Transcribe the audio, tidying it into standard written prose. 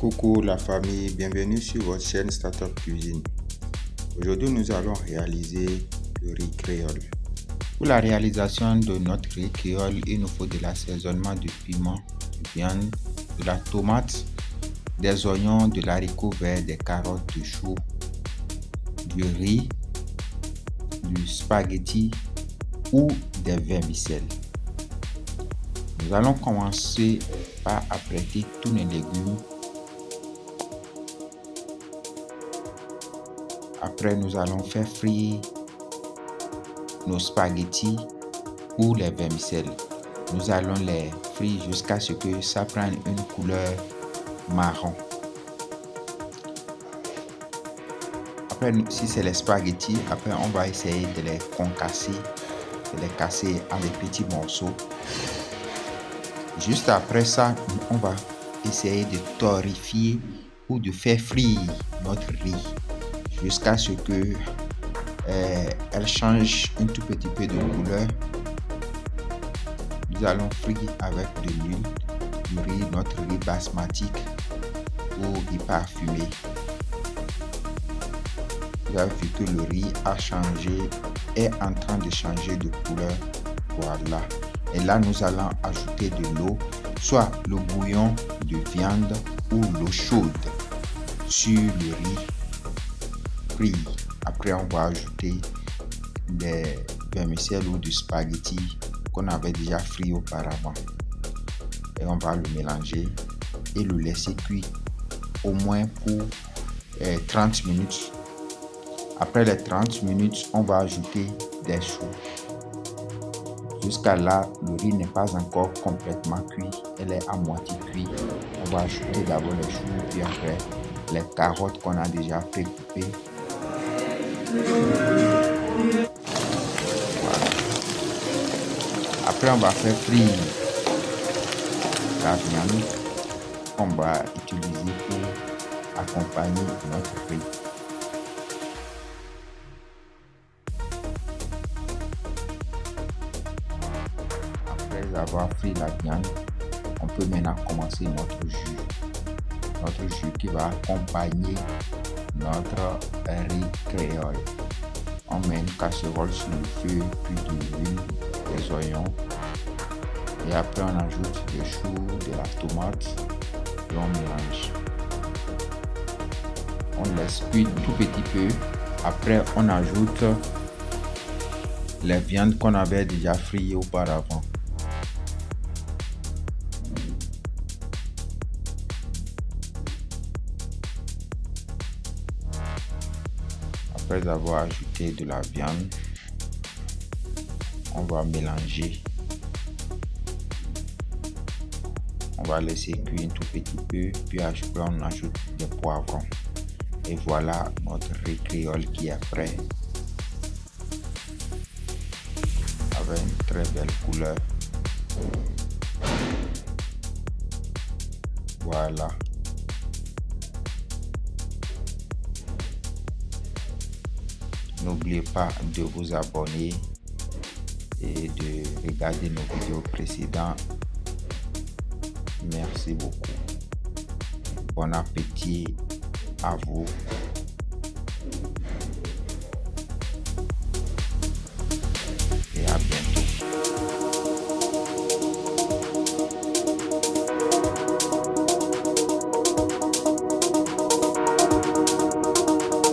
Coucou la famille, bienvenue sur votre chaîne Startup Cuisine. Aujourd'hui, nous allons réaliser le riz créole. Pour la réalisation de notre riz créole, il nous faut de l'assaisonnement de piment, de viande, de la tomate, des oignons, de l'haricot vert, des carottes, du chou, du riz, du spaghetti ou des vermicelles. Nous allons commencer par apprêter tous les légumes. Après, nous allons faire frire nos spaghettis ou les vermicelles. Nous allons les frire jusqu'à ce que ça prenne une couleur marron. Après, si c'est les spaghettis, après on va essayer de les concasser, de les casser en des petits morceaux. Juste après ça, on va essayer de torréfier ou de faire frire notre riz jusqu'à ce que elle change un tout petit peu de couleur. Nous allons frire avec de l'huile du riz, notre riz basmatique pour y parfumer. Vous avez vu que le riz a changé, est en train de changer de couleur. Voilà. Et là, nous allons ajouter de l'eau, soit le bouillon de viande ou l'eau chaude sur le riz frit. Après, on va ajouter des vermicelles ou du spaghetti qu'on avait déjà frit auparavant. Et on va le mélanger et le laisser cuire au moins pour 30 minutes. Après les 30 minutes, on va ajouter des choux. Jusqu'à là, le riz n'est pas encore complètement cuit, elle est à moitié cuite. On va ajouter d'abord les choux, puis après les carottes qu'on a déjà précoupées. Voilà. Après, on va faire frire la viande qu'on va utiliser pour accompagner notre riz. Après avoir frit la viande, on peut maintenant commencer notre jus. Notre jus qui va accompagner notre riz créole. On met une casserole sur le feu, puis de l'huile, des oignons. Et après on ajoute des choux, de la tomate et on mélange. On laisse cuire tout petit peu. Après on ajoute les viandes qu'on avait déjà frites auparavant. Après avoir ajouté de la viande, on va mélanger. On va laisser cuire un tout petit peu, puis après on ajoute des poivrons. Et voilà notre riz créole qui est prêt. Avec une très belle couleur. Voilà. N'oubliez pas de vous abonner et de regarder nos vidéos précédentes. Merci beaucoup. Bon appétit à vous.